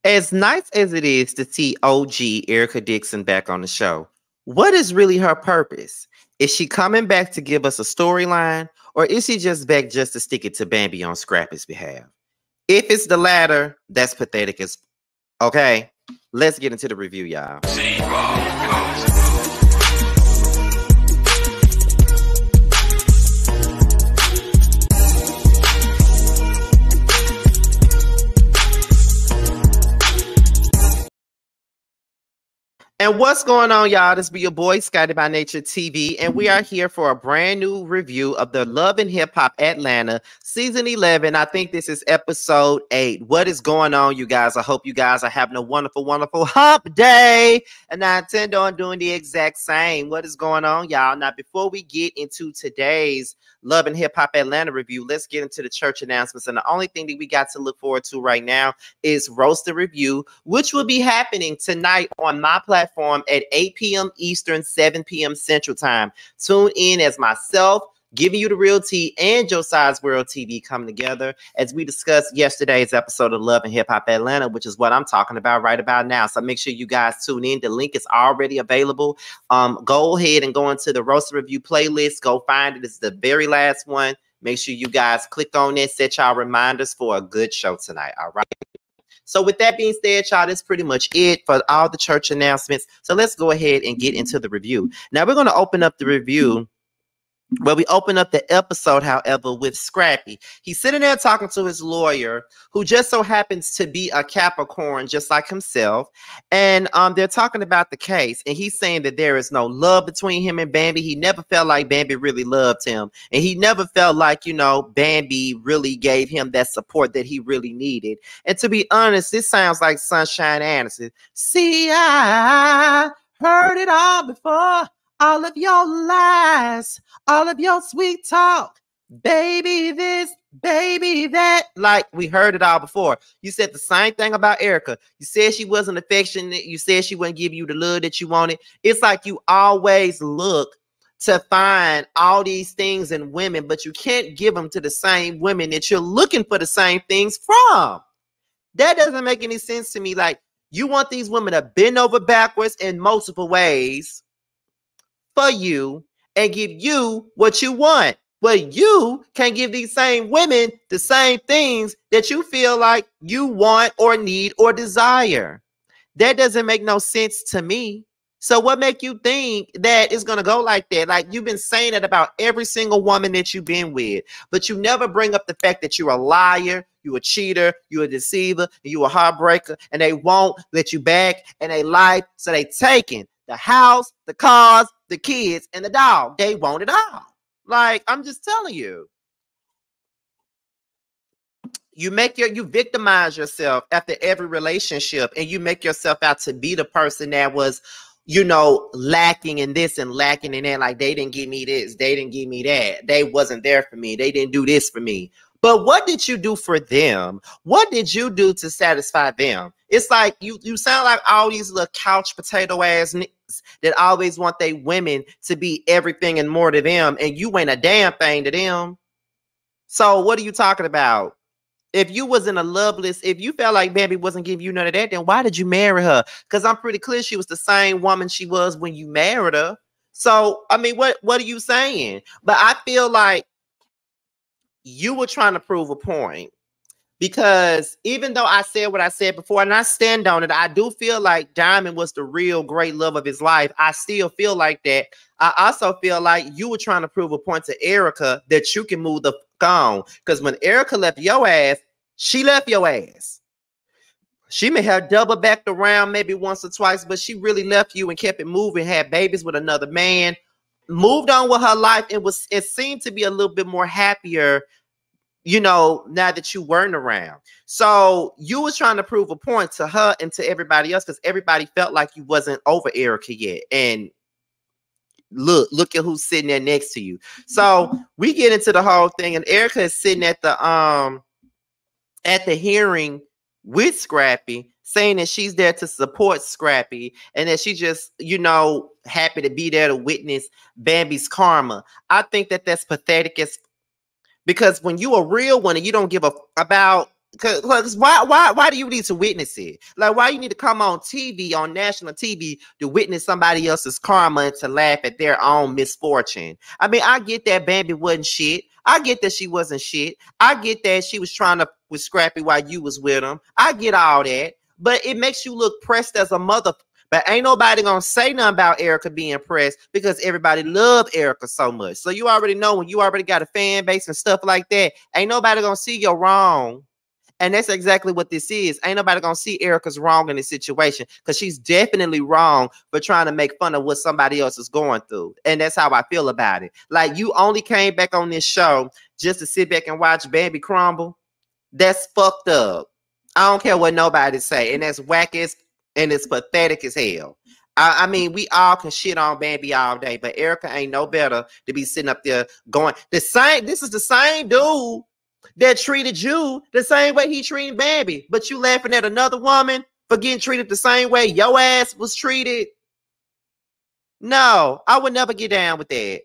As nice as it is to see OG Erica Dixon back on the show, what is really her purpose? Is she coming back to give us a storyline, or is she just back just to stick it to Bambi on Scrappy's behalf? If it's the latter, that's pathetic as okay. Let's get into the review, y'all. And what's going on, y'all? This be your boy, Scotty by Nature TV, and we are here for a brand new review of the Love and Hip Hop Atlanta Season 11. I think this is episode 8. What is going on, you guys? I hope you guys are having a wonderful, wonderful hump day, and I intend on doing the exact same. What is going on, y'all? Now, before we get into today's Love and Hip Hop Atlanta review, let's get into the church announcements. And the only thing that we got to look forward to right now is Roaster Review, which will be happening tonight on my platform at 8 p.m. Eastern, 7 p.m. Central Time. Tune in as myself, Giving You the Real Tea, and Josiah's World TV come together as we discussed yesterday's episode of Love and Hip Hop Atlanta, which is what I'm talking about right about now. So make sure you guys tune in. The link is already available. Go ahead and go into the Roaster Review playlist. Go find it. It's the very last one. Make sure you guys click on it. Set y'all reminders for a good show tonight. All right. So with that being said, y'all, that's pretty much it for all the church announcements. So let's go ahead and get into the review. Now we're going to open up the review. Well, we open up the episode, however, with Scrappy. He's sitting there talking to his lawyer, who just so happens to be a Capricorn, just like himself. And they're talking about the case. And he's saying that there is no love between him and Bambi. He never felt like Bambi really loved him. And he never felt like, you know, Bambi really gave him that support that he really needed. And to be honest, this sounds like Sunshine Anderson. See, I heard it all before. All of your lies, all of your sweet talk, baby this, baby that. Like, we heard it all before. You said the same thing about Erica. You said she wasn't affectionate. You said she wouldn't give you the love that you wanted. It's like you always look to find all these things in women, but you can't give them to the same women that you're looking for the same things from. That doesn't make any sense to me. Like, you want these women to bend over backwards in multiple ways for you and give you what you want. But you can't give these same women the same things that you feel like you want or need or desire. That doesn't make no sense to me. So what make you think that it's going to go like that? Like, you've been saying it about every single woman that you've been with, but you never bring up the fact that you're a liar, you a cheater, you a deceiver, you a heartbreaker, and they won't let you back in their life. So they taking the house, the cars, the kids, and the dog. They want it all. Like, I'm just telling you. You victimize yourself after every relationship, and you make yourself out to be the person that was, you know, lacking in this and lacking in that. Like, they didn't give me this, they didn't give me that, they wasn't there for me, they didn't do this for me. But what did you do for them? What did you do to satisfy them? It's like you sound like all these little couch potato ass niggas that always want they women to be everything and more to them, and you ain't a damn thing to them. So what are you talking about? If you wasn't a loveless, if you felt like Bambi wasn't giving you none of that, then why did you marry her? Because I'm pretty clear she was the same woman she was when you married her. So, I mean, what are you saying? But I feel like you were trying to prove a point, because even though I said what I said before, and I stand on it, I do feel like Diamond was the real great love of his life. I still feel like that. I also feel like you were trying to prove a point to Erica that you can move the fuck on, because when Erica left your ass, she left your ass. She may have double backed around maybe once or twice, but she really left you and kept it moving, had babies with another man, moved on with her life, and it seemed to be a little bit more happier, you know, now that you weren't around. So you was trying to prove a point to her and to everybody else, because everybody felt like you wasn't over Erica yet. And look at who's sitting there next to you. So we get into the whole thing, and Erica is sitting at the hearing with Scrappy, saying that she's there to support Scrappy and that she just, you know, happy to be there to witness Bambi's karma. I think that that's pathetic, because when you a real one and you don't give a about Cause why do you need to witness it? Like, why you need to come on TV, on national TV, to witness somebody else's karma and to laugh at their own misfortune? I mean, I get that Bambi wasn't shit. I get that she wasn't shit. I get that she was trying to with Scrappy while you was with him. I get all that, but it makes you look pressed as a mother. But ain't nobody gonna say nothing about Erica being pressed because everybody love Erica so much. So you already know when you already got a fan base and stuff like that, ain't nobody gonna see you wrong. And that's exactly what this is. Ain't nobody gonna see Erica's wrong in this situation because she's definitely wrong for trying to make fun of what somebody else is going through. And that's how I feel about it. Like, you only came back on this show just to sit back and watch Bambi crumble. That's fucked up. I don't care what nobody say. And that's whack as and it's pathetic as hell. I mean, we all can shit on Bambi all day, but Erica ain't no better to be sitting up there going the same. This is the same dude that treated you the same way he treated Bambi, but you laughing at another woman for getting treated the same way your ass was treated. No, I would never get down with that.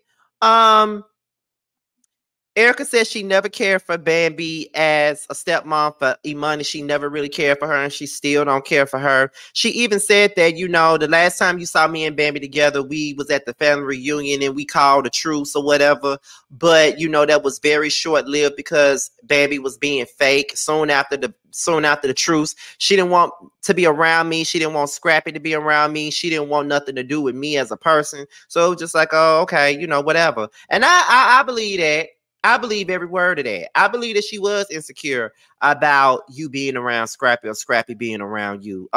Erica says she never cared for Bambi as a stepmom for Imani. She never really cared for her, and she still don't care for her. She even said that, you know, the last time you saw me and Bambi together, we was at the family reunion and we called a truce or whatever. But, you know, that was very short-lived because Bambi was being fake. Soon after the truce, she didn't want to be around me. She didn't want Scrappy to be around me. She didn't want nothing to do with me as a person. So it was just like, oh, okay, you know, whatever. And I believe that. I believe every word of that. I believe that she was insecure about you being around Scrappy or Scrappy being around you.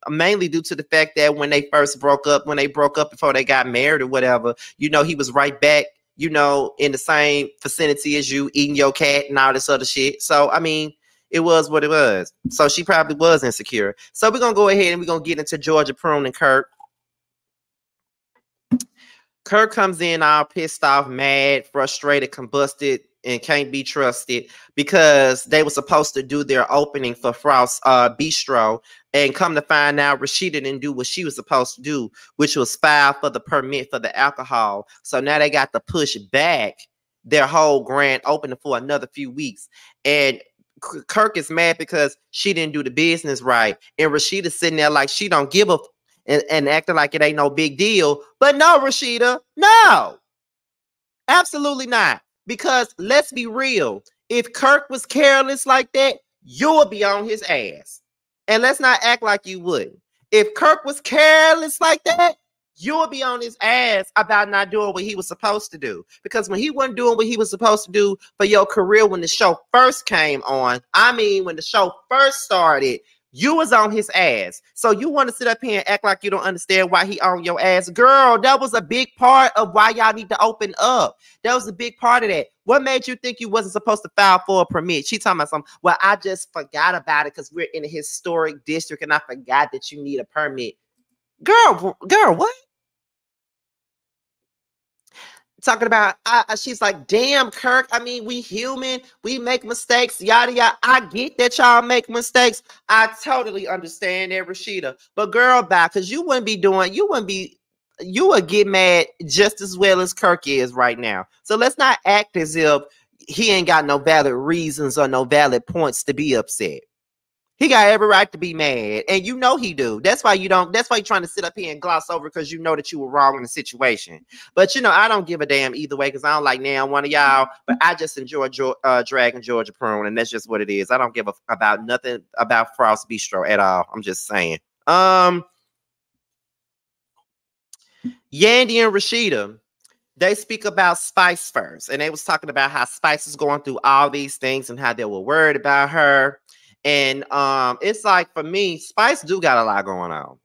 Mainly due to the fact that when they first broke up, when they broke up before they got married or whatever, you know, he was right back, you know, in the same vicinity as you, eating your cat and all this other shit. So, I mean, it was what it was. So she probably was insecure. So we're going to go ahead and we're going to get into Georgia Prune and Kirk. Kirk comes in all pissed off, mad, frustrated, combusted, and can't be trusted because they were supposed to do their opening for Frost Bistro, and come to find out Rashida didn't do what she was supposed to do, which was file for the permit for the alcohol. So now they got to push back their whole grand opening for another few weeks. And Kirk is mad because she didn't do the business right, and Rashida's sitting there like she don't give a and acting like it ain't no big deal. But no, Rashida, no, absolutely not. Because let's be real, if Kirk was careless like that, you would be on his ass. And let's not act like you wouldn't. If Kirk was careless like that, you would be on his ass about not doing what he was supposed to do. Because when he wasn't doing what he was supposed to do for your career when the show first came on, I mean, when the show first started, you was on his ass. So you want to sit up here and act like you don't understand why he on your ass. Girl, that was a big part of why y'all need to open up. That was a big part of that. What made you think you wasn't supposed to file for a permit? She talking about something. Well, I just forgot about it because we're in a historic district and I forgot that you need a permit. Girl, what? Talking about, she's like, damn, Kirk, I mean, we human, we make mistakes, yada, yada. I get that y'all make mistakes. I totally understand that, Rashida. But girl, bye, because you would get mad just as well as Kirk is right now. So let's not act as if he ain't got no valid reasons or no valid points to be upset. He got every right to be mad, and you know he do. That's why you're trying to sit up here and gloss over because you know that you were wrong in the situation. But you know, I don't give a damn either way because I don't like now one of y'all, but I just enjoy dragging Georgia Prune, and that's just what it is. I don't give about nothing about Frost Bistro at all. I'm just saying. Yandy and Rashida, they speak about Spice first, and they was talking about how Spice is going through all these things and how they were worried about her. And it's like, for me, Spice do got a lot going on.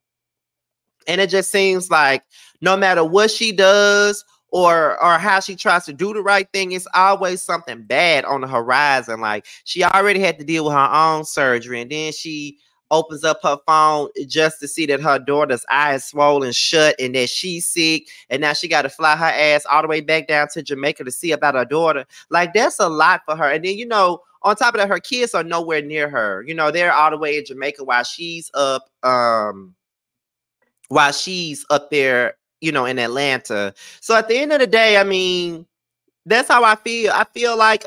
And it just seems like no matter what she does or how she tries to do the right thing, it's always something bad on the horizon. Like, she already had to deal with her own surgery, and then she opens up her phone just to see that her daughter's eye is swollen shut and that she's sick, and now she got to fly her ass all the way back down to Jamaica to see about her daughter. Like, that's a lot for her. And then, you know, on top of that, her kids are nowhere near her. You know, they're all the way in Jamaica while she's up there, you know, in Atlanta. So at the end of the day, I mean, that's how I feel. I feel like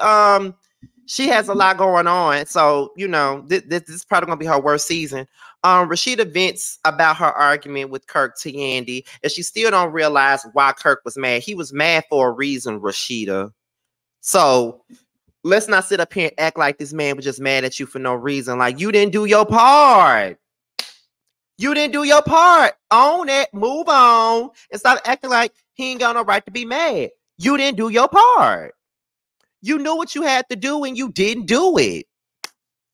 She has a lot going on. So, you know, this is probably going to be her worst season. Rashida vents about her argument with Kirk to Yandy, and she still don't realize why Kirk was mad. He was mad for a reason, Rashida. So let's not sit up here and act like this man was just mad at you for no reason. Like, you didn't do your part. You didn't do your part. Own it. Move on. And stop acting like he ain't got no right to be mad. You didn't do your part. You knew what you had to do and you didn't do it.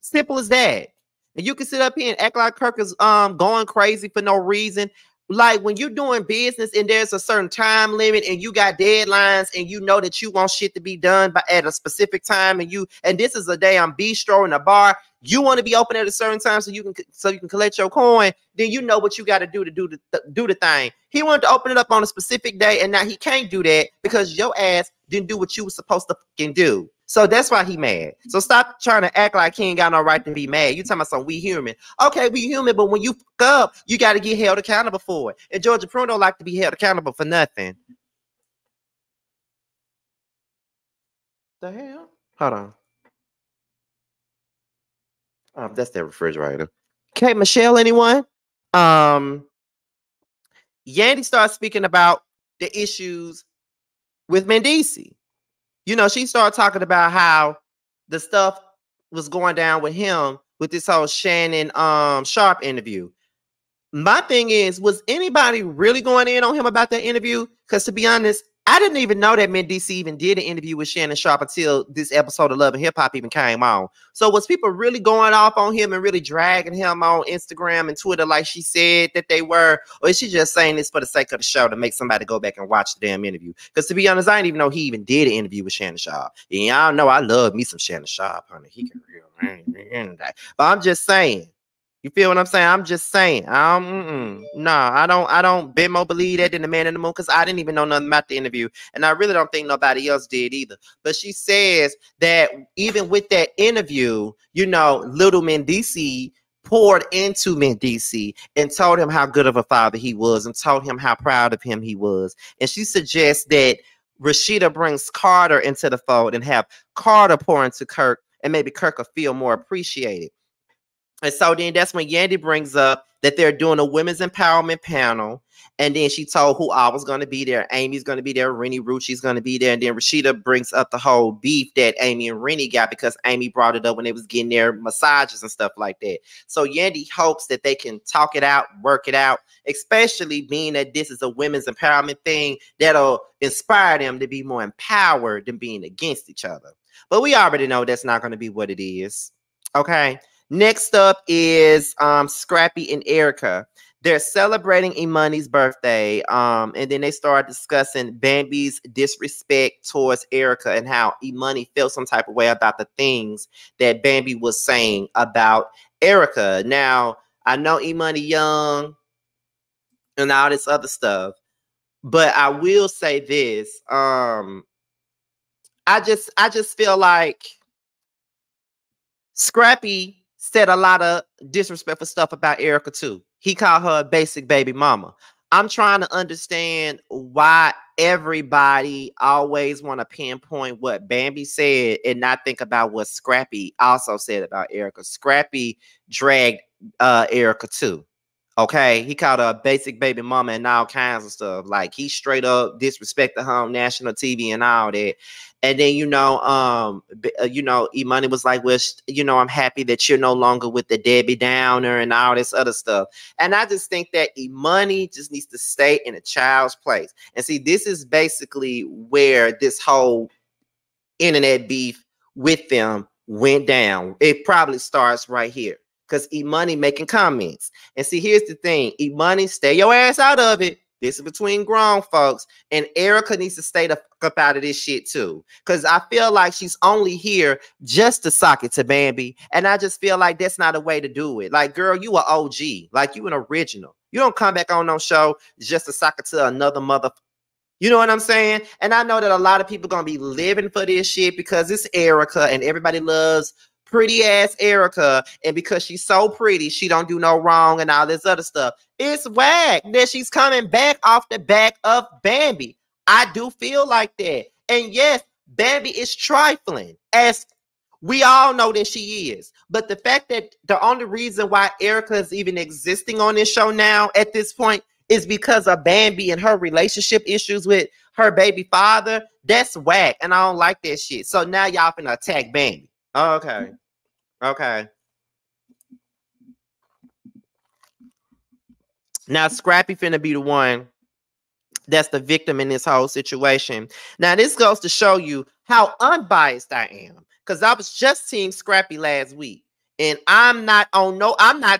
Simple as that. And you can sit up here and act like Kirk is going crazy for no reason. Like when you're doing business and there's a certain time limit and you got deadlines and you know that you want shit to be done by at a specific time and this is a damn bistro in a bar, you want to be open at a certain time so you can collect your coin, then you know what you got to do the thing. He wanted to open it up on a specific day and now he can't do that because your ass didn't do what you were supposed to fucking do. So that's why he mad. So stop trying to act like he ain't got no right to be mad. You talking about some we human. Okay, we human, but when you fuck up, you got to get held accountable for it. And Georgia Prune don't like to be held accountable for nothing. The hell? Hold on. That's the refrigerator. Okay, Michelle, anyone? Yandy starts speaking about the issues with Mendici. You know, she started talking about how the stuff was going down with him with this whole Shannon Sharp interview. My thing is, was anybody really going in on him about that interview? Because to be honest, I didn't even know that Mendici even did an interview with Shannon Sharp until this episode of Love and Hip Hop even came on. So was people really going off on him and really dragging him on Instagram and Twitter like she said that they were? Or is she just saying this for the sake of the show to make somebody go back and watch the damn interview? Because to be honest, I didn't even know he even did an interview with Shannon Sharp. And y'all know I love me some Shannon Sharp, honey. He can real, man. But I'm just saying. You feel what I'm saying? I'm just saying. Nah, I don't bit more believe that than the Man in the Moon because I didn't even know nothing about the interview. And I really don't think nobody else did either. But she says that even with that interview, you know, little Mendici poured into Mendici and told him how good of a father he was and told him how proud of him he was. And she suggests that Rashida brings Carter into the fold and have Carter pour into Kirk and maybe Kirk will feel more appreciated. And so then that's when Yandy brings up that they're doing a women's empowerment panel. And then she told who all was going to be there. Amy's going to be there. Rennie Rucci's going to be there. And then Rashida brings up the whole beef that Amy and Rennie got because Amy brought it up when they was getting their massages and stuff like that. So Yandy hopes that they can talk it out, work it out, especially being that this is a women's empowerment thing that'll inspire them to be more empowered than being against each other. But we already know that's not going to be what it is. Okay. Next up is Scrappy and Erica. They're celebrating Imani's birthday. And then they start discussing Bambi's disrespect towards Erica and how Imani felt some type of way about the things that Bambi was saying about Erica. Now, I know Imani young and all this other stuff, but I will say this. I just feel like Scrappy said a lot of disrespectful stuff about Erica too. He called her a basic baby mama. I'm trying to understand why everybody always want to pinpoint what Bambi said and not think about what Scrappy also said about Erica. Scrappy dragged Erica too. Okay, he called her a basic baby mama and all kinds of stuff. Like he straight up disrespected her on national TV and all that. And then Imani was like, "Well, I'm happy that you're no longer with the Debbie Downer and all this other stuff." And I just think that Imani just needs to stay in a child's place. And see, this is basically where this whole internet beef with them went down. It probably starts right here. Because Imani making comments. And see, here's the thing. Imani, stay your ass out of it. This is between grown folks. And Erica needs to stay the fuck up out of this shit too. Because I feel like she's only here just to sock it to Bambi. And I just feel like that's not a way to do it. Like, girl, you an OG. Like, you an original. You don't come back on no show just to sock it to another mother. You know what I'm saying? And I know that a lot of people going to be living for this shit because it's Erica and everybody loves pretty ass Erica, and because she's so pretty, she don't do no wrong and all this other stuff. It's whack that she's coming back off the back of Bambi. I do feel like that. And yes, Bambi is trifling. As We all know that she is. But the fact that the only reason why Erica is even existing on this show now at this point is because of Bambi and her relationship issues with her baby father. That's whack. And I don't like that shit. So now y'all finna attack Bambi. Okay. Okay. Now Scrappy finna be the one that's the victim in this whole situation. Now, this goes to show you how unbiased I am. Because I was just Team Scrappy last week. And I'm not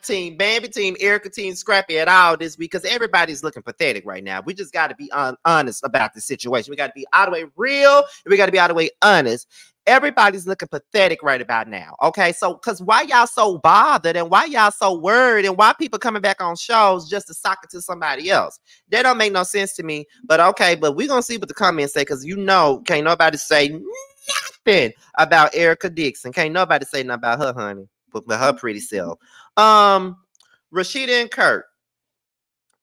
Team Bambi, Team Erica, Team Scrappy at all this week because everybody's looking pathetic right now. We just got to be honest about the situation. We got to be all the way real and we got to be all the way honest. Everybody's looking pathetic right about now. Okay, so because why y'all so bothered and why y'all so worried and why people coming back on shows just to sock it to somebody else? That don't make no sense to me. But okay, but we're gonna see what the comments say because can't nobody say nothing about Erica Dixon. Can't nobody say nothing about her, honey, but her pretty self. Rashida and Kirk.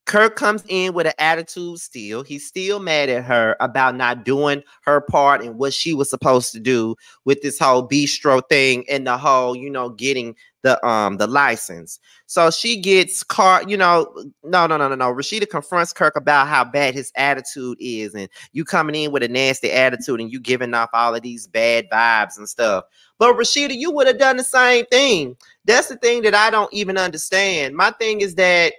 Kirk comes in with an attitude still. He's still mad at her about not doing her part and what she was supposed to do with this whole bistro thing and the whole, getting the license. So she gets no. Rashida confronts Kirk about how bad his attitude is and you coming in with a nasty attitude and you giving off all of these bad vibes and stuff. But Rashida, you would have done the same thing. That's the thing that I don't even understand. My thing is that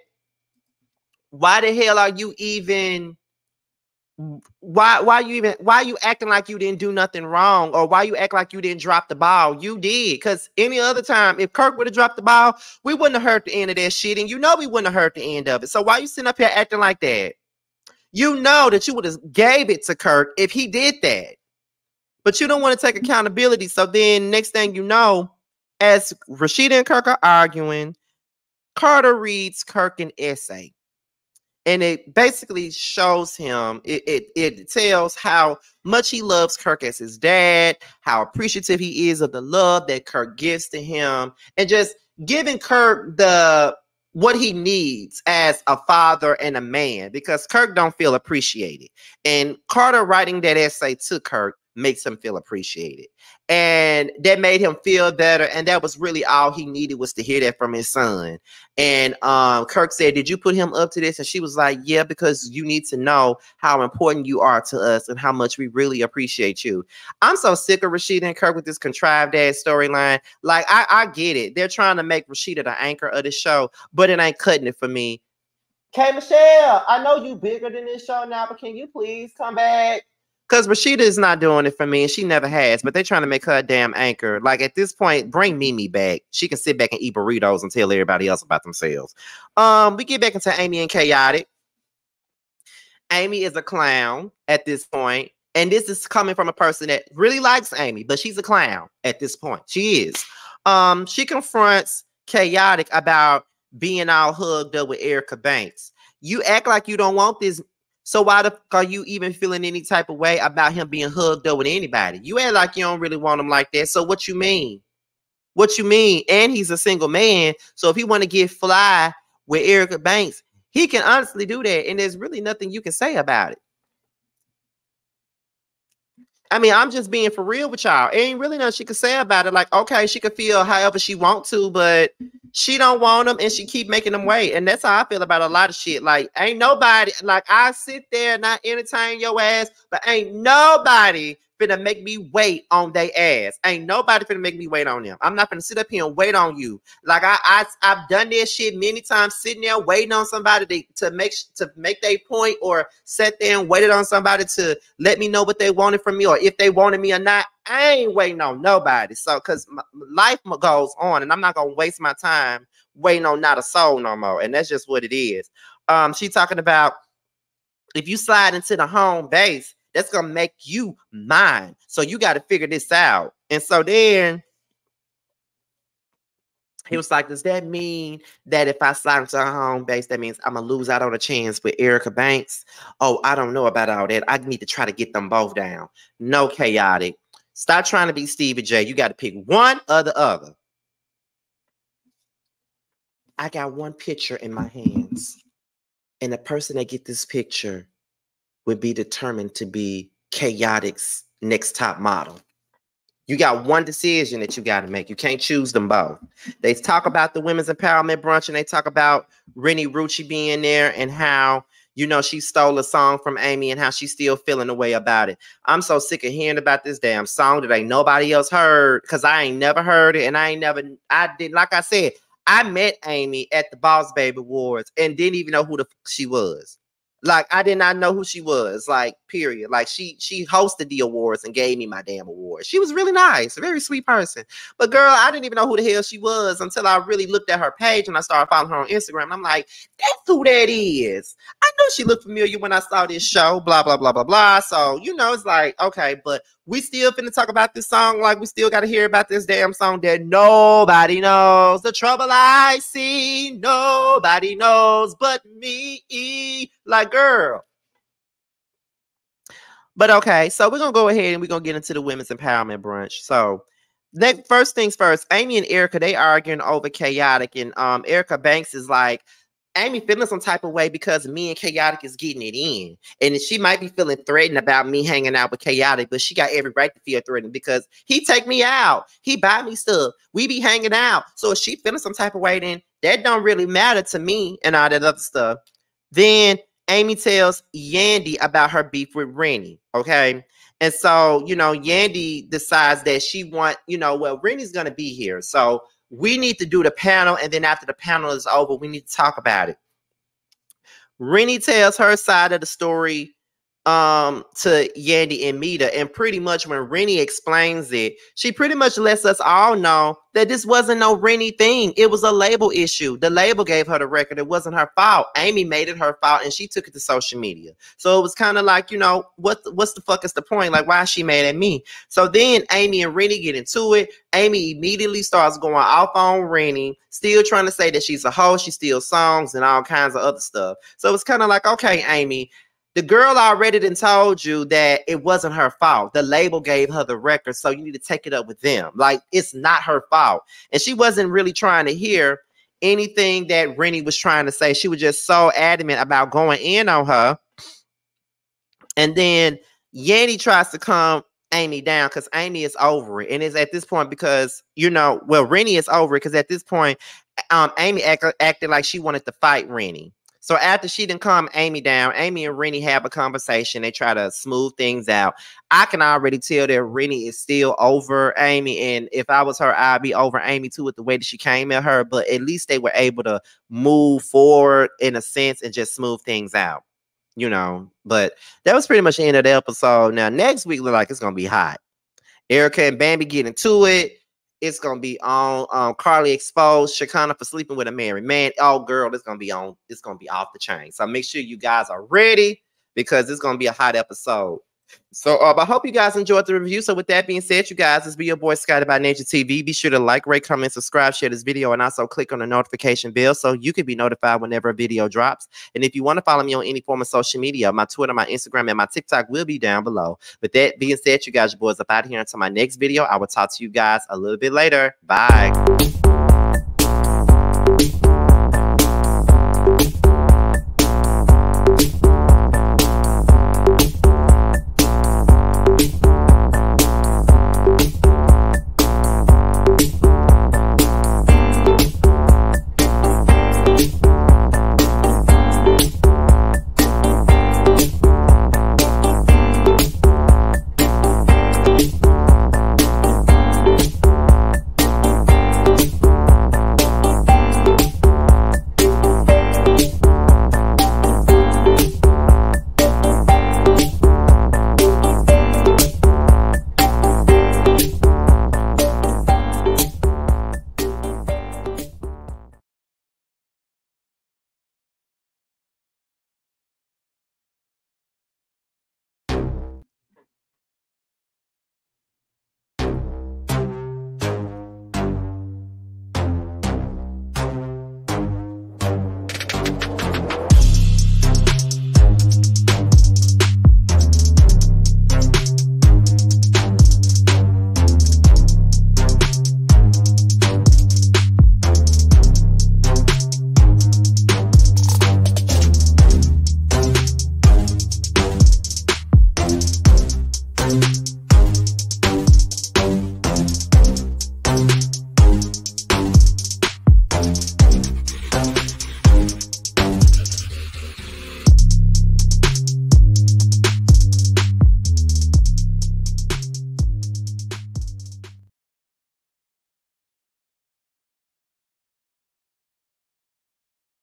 why the hell are you even why you acting like you didn't do nothing wrong, or why you act like you didn't drop the ball? You did, because any other time if Kirk would have dropped the ball, we wouldn't have heard the end of that shit, and we wouldn't have heard the end of it. So why you sitting up here acting like that? You know that you would have gave it to Kirk if he did that, but you don't want to take accountability. So then next thing you know, as Rashida and Kirk are arguing, Carter reads Kirk an essay. And it basically shows him, it tells how much he loves Kirk as his dad, how appreciative he is of the love that Kirk gives to him, and just giving Kirk what he needs as a father and a man, because Kirk don't feel appreciated. And Carter writing that essay to Kirk makes him feel appreciated. And that made him feel better. And that was really all he needed, was to hear that from his son. And Kirk said, "Did you put him up to this?" And she was like, "Yeah, because you need to know how important you are to us and how much we really appreciate you." I'm so sick of Rashida and Kirk with this contrived ass storyline. Like, I get it. They're trying to make Rashida the anchor of the show, but it ain't cutting it for me. K Michelle, I know you bigger than this show now, but can you please come back? Because Rashida is not doing it for me, and she never has. But they're trying to make her a damn anchor. Like, at this point, bring Mimi back. She can sit back and eat burritos and tell everybody else about themselves. We get back into Amy and Chaotic. Amy is a clown at this point, and this is coming from a person that really likes Amy, but she's a clown at this point. She is. She confronts Chaotic about being all hugged up with Erica Banks. You act like you don't want this. So why the fuck are you even feeling any type of way about him being hugged up with anybody? You act like you don't really want him like that. So what you mean? What you mean? And he's a single man. So if he want to get fly with Erica Banks, he can honestly do that. And there's really nothing you can say about it. I mean, I'm just being for real with y'all. Ain't really nothing she could say about it. Like, okay, she could feel however she want to, but she don't want them, and she keep making them wait. And that's how I feel about a lot of shit. Like, ain't nobody, like, I sit there and I entertain your ass, but ain't nobody finna make me wait on they ass. Ain't nobody finna make me wait on them. I'm not finna sit up here and wait on you. Like, I've done this shit many times, sitting there waiting on somebody to make their point, or sat there and waited on somebody to let me know what they wanted from me, or if they wanted me or not. I ain't waiting on nobody. So, because life goes on, and I'm not gonna waste my time waiting on not a soul no more. And that's just what it is. She talking about, if you slide into the home base, that's gonna make you mine. So you got to figure this out. And so then he was like, does that mean that if I slide into a home base, that means I'm gonna lose out on a chance with Erica Banks? Oh, I don't know about all that. I need to try to get them both down. No, Chaotic. Stop trying to be Stevie J. You got to pick one or the other. I got one picture in my hands, and the person that get this picture would be determined to be Chaotic's next top model. You got one decision that you got to make. You can't choose them both. They talk about the women's empowerment brunch, and they talk about Rennie Rucci being there and how, you know, she stole a song from Amy and how she's still feeling the way about it. I'm so sick of hearing about this damn song that ain't nobody else heard, because I ain't never heard it. And I didn't, like I said, I met Amy at the Boss Baby Awards and didn't even know who the fuck she was. Like, I did not know who she was, like, period. Like, she hosted the awards and gave me my damn award. She was really nice, a very sweet person. But girl, I didn't even know who the hell she was until I really looked at her page and I started following her on Instagram. And I'm like, that's who that is. I knew she looked familiar when I saw this show, blah, blah, blah, blah, blah. So, you know, it's like, okay, but we still finna talk about this song. Like, we still got to hear about this damn song that nobody knows. The trouble I see, nobody knows but me. Like, girl. But okay, so we're going to go ahead and we're going to get into the women's empowerment brunch. So, first things first, Amy and Erica, they arguing over Chaotic. And Erica Banks is like, Amy feeling some type of way because me and Chaotic is getting it in. And she might be feeling threatened about me hanging out with Chaotic, but she got every right to feel threatened because he take me out. He buy me stuff. We be hanging out. So if she feeling some type of way, then that don't really matter to me and all that other stuff. Then Amy tells Yandy about her beef with Rennie, okay? And so, you know, Yandy decides that she well, Rennie's going to be here. So we need to do the panel, and then after the panel is over, we need to talk about it. Rennie tells her side of the story to Yandy and Mita, and pretty much when Rennie explains it, she pretty much lets us all know that this wasn't no Rennie thing. It was a label issue. The label gave her the record. It wasn't her fault. Amy made it her fault, and she took it to social media. So it was kind of like, you know, what's the fuck is the point? Like, why is she mad at me? So then Amy and Rennie get into it. Amy immediately starts going off on Rennie, still trying to say that she's a hoe, she steals songs and all kinds of other stuff. So it's kind of like, okay, Amy, the girl already done told you that it wasn't her fault. The label gave her the record, so you need to take it up with them. Like, it's not her fault. And she wasn't really trying to hear anything that Rennie was trying to say. She was just so adamant about going in on her. And then Yandy tries to calm Amy down because Amy is over it. And it's at this point because, you know, well, Rennie is over it because at this point, Amy acted like she wanted to fight Rennie. So after she didn't calm Amy down, Amy and Rennie have a conversation. They try to smooth things out. I can already tell that Rennie is still over Amy. And if I was her, I'd be over Amy too with the way that she came at her. But at least they were able to move forward in a sense and just smooth things out, you know. But that was pretty much the end of the episode. Now, next week look like it's going to be hot. Erica and Bambi get into it. It's gonna be on Carly exposed Shekinah for sleeping with a married man. Oh, girl, it's gonna be on. It's gonna be off the chain. So make sure you guys are ready because it's gonna be a hot episode. So I hope you guys enjoyed the review. So with that being said, you guys, this be your boy Scotty by Nature TV. Be sure to like, rate, comment, subscribe, share this video, and also click on the notification bell so you can be notified whenever a video drops. And if you want to follow me on any form of social media, my Twitter, my Instagram, and my TikTok will be down below. With that being said, you guys, your boys up out here until my next video. I will talk to you guys a little bit later. Bye.